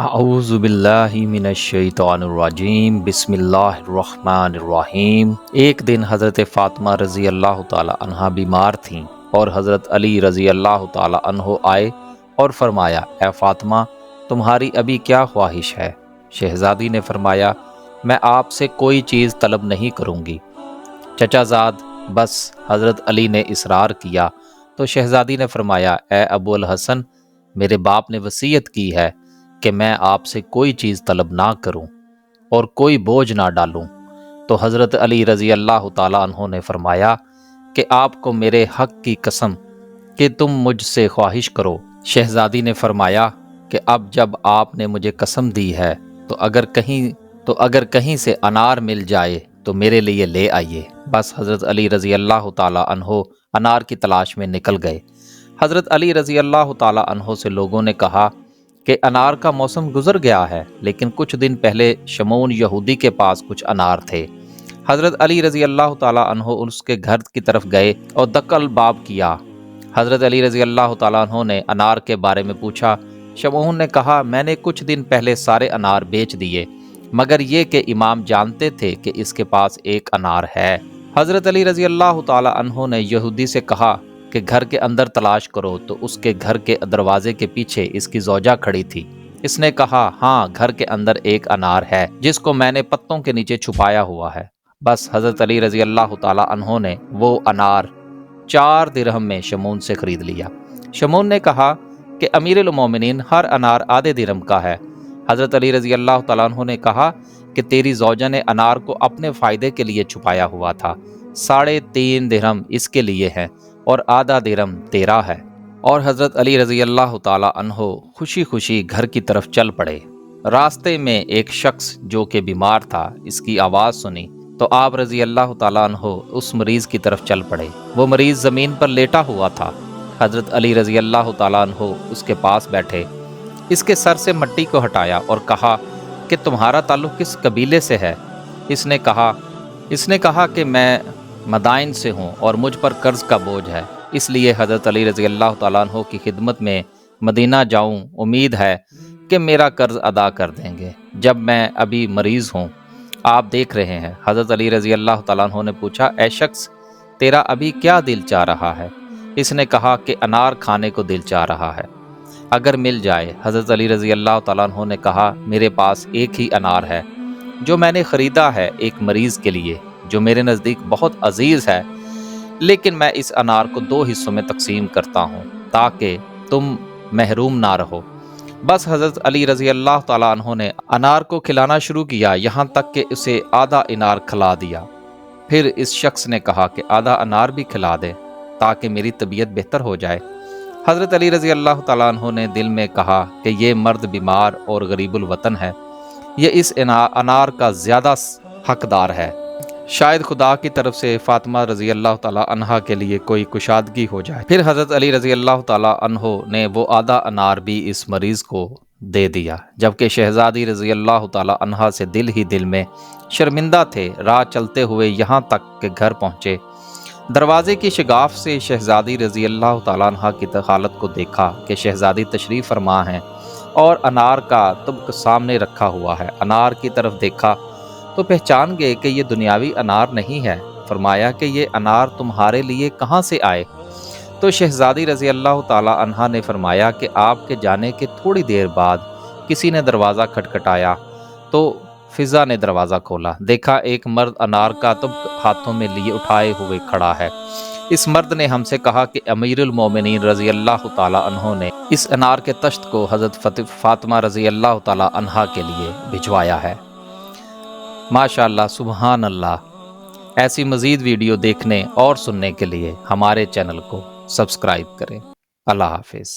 اعوذ باللہ من الشیطان الرجیم، بسم اللہ الرحمن الرحیم۔ ایک دن حضرت فاطمہ رضی اللہ تعالی عنہا بیمار تھیں اور حضرت علی رضی اللہ تعالی عنہ آئے اور فرمایا، اے فاطمہ، تمہاری ابھی کیا خواہش ہے؟ شہزادی نے فرمایا، میں آپ سے کوئی چیز طلب نہیں کروں گی چچا زاد۔ بس حضرت علی نے اصرار کیا تو شہزادی نے فرمایا، اے ابو الحسن، میرے باپ نے وصیت کی ہے کہ میں آپ سے کوئی چیز طلب نہ کروں اور کوئی بوجھ نہ ڈالوں۔ تو حضرت علی رضی اللہ تعالیٰ عنہ نے فرمایا کہ آپ کو میرے حق کی قسم کہ تم مجھ سے خواہش کرو۔ شہزادی نے فرمایا کہ اب جب آپ نے مجھے قسم دی ہے تو اگر کہیں سے انار مل جائے تو میرے لیے لے آئیے۔ بس حضرت علی رضی اللہ تعالیٰ عنہ انار کی تلاش میں نکل گئے۔ حضرت علی رضی اللہ تعالیٰ عنہ سے لوگوں نے کہا کہ انار کا موسم گزر گیا ہے، لیکن کچھ دن پہلے شمعون یہودی کے پاس کچھ انار تھے۔ حضرت علی رضی اللہ تعالیٰ عنہ اس کے گھر کی طرف گئے اور دق الباب کیا۔ حضرت علی رضی اللہ تعالیٰ عنہ نے انار کے بارے میں پوچھا۔ شمعون نے کہا، میں نے کچھ دن پہلے سارے انار بیچ دیے، مگر یہ کہ امام جانتے تھے کہ اس کے پاس ایک انار ہے۔ حضرت علی رضی اللہ تعالیٰ عنہ نے یہودی سے کہا کہ گھر کے اندر تلاش کرو، تو اس کے گھر کے دروازے کے پیچھے اس کی زوجہ کھڑی تھی۔ اس نے کہا، ہاں، گھر کے اندر ایک انار ہے جس کو میں نے پتوں کے نیچے چھپایا ہوا ہے۔ بس حضرت علی رضی اللہ تعالیٰ عنہ نے وہ انار 4 درہم میں شمعون سے خرید لیا۔ شمعون نے کہا کہ امیر المومنین، ہر انار آدھے درہم کا ہے۔ حضرت علی رضی اللہ تعالیٰ عنہ نے کہا کہ تیری زوجہ نے انار کو اپنے فائدے کے لیے چھپایا ہوا تھا، 3.5 درہم اس کے لیے ہیں اور آدھا درہم تیرا ہے۔ اور حضرت علی رضی اللہ تعالیٰ عنہ خوشی خوشی گھر کی طرف چل پڑے۔ راستے میں ایک شخص جو کہ بیمار تھا، اس کی آواز سنی تو آپ رضی اللہ تعالیٰ عنہ اس مریض کی طرف چل پڑے۔ وہ مریض زمین پر لیٹا ہوا تھا۔ حضرت علی رضی اللہ تعالیٰ عنہ اس کے پاس بیٹھے، اس کے سر سے مٹی کو ہٹایا اور کہا کہ تمہارا تعلق کس قبیلے سے ہے؟ اس نے کہا کہ میں مدائن سے ہوں اور مجھ پر قرض کا بوجھ ہے، اس لیے حضرت علی رضی اللہ تعالیٰ عنہ کی خدمت میں مدینہ جاؤں، امید ہے کہ میرا قرض ادا کر دیں گے جب میں ابھی مریض ہوں۔ آپ دیکھ رہے ہیں۔ حضرت علی رضی اللہ تعالیٰ عنہ نے پوچھا، اے شخص، تیرا ابھی کیا دل چاہ رہا ہے؟ اس نے کہا کہ انار کھانے کو دل چاہ رہا ہے، اگر مل جائے۔ حضرت علی رضی اللہ تعالیٰ عنہ نے کہا، میرے پاس ایک ہی انار ہے جو میں نے خریدا ہے ایک مریض کے لیے جو میرے نزدیک بہت عزیز ہے، لیکن میں اس انار کو 2 حصوں میں تقسیم کرتا ہوں تاکہ تم محروم نہ رہو۔ بس حضرت علی رضی اللہ تعالیٰ عنہ نے انار کو کھلانا شروع کیا، یہاں تک کہ اسے آدھا انار کھلا دیا۔ پھر اس شخص نے کہا کہ آدھا انار بھی کھلا دے تاکہ میری طبیعت بہتر ہو جائے۔ حضرت علی رضی اللہ تعالیٰ عنہ نے دل میں کہا کہ یہ مرد بیمار اور غریب الوطن ہے، یہ اس انار کا زیادہ حقدار ہے، شاید خدا کی طرف سے فاطمہ رضی اللہ تعالیٰ عنہا کے لیے کوئی کشادگی ہو جائے۔ پھر حضرت علی رضی اللہ تعالیٰ عنہ نے وہ آدھا انار بھی اس مریض کو دے دیا، جبکہ شہزادی رضی اللہ تعالیٰ عنہا سے دل ہی دل میں شرمندہ تھے۔ راہ چلتے ہوئے یہاں تک کہ گھر پہنچے، دروازے کی شگاف سے شہزادی رضی اللہ تعالیٰ عنہا کی حالت کو دیکھا کہ شہزادی تشریف فرما ہیں اور انار کا طبق سامنے رکھا ہوا ہے۔ انار کی طرف دیکھا تو پہچان گئے کہ یہ دنیاوی انار نہیں ہے۔ فرمایا کہ یہ انار تمہارے لیے کہاں سے آئے؟ تو شہزادی رضی اللہ تعالیٰ عنہا نے فرمایا کہ آپ کے جانے کے تھوڑی دیر بعد کسی نے دروازہ کھٹکھٹایا تو فضا نے دروازہ کھولا، دیکھا ایک مرد انار کا طبق ہاتھوں میں لیے اٹھائے ہوئے کھڑا ہے۔ اس مرد نے ہم سے کہا کہ امیر المومنین رضی اللہ تعالیٰ عنہ نے اس انار کے تشت کو حضرت فاطمہ رضی اللہ تعالیٰ عنہا کے لیے بھجوایا ہے۔ ماشاءاللہ، سبحان اللہ۔ ایسی مزید ویڈیو دیکھنے اور سننے کے لیے ہمارے چینل کو سبسکرائب کریں۔ اللہ حافظ۔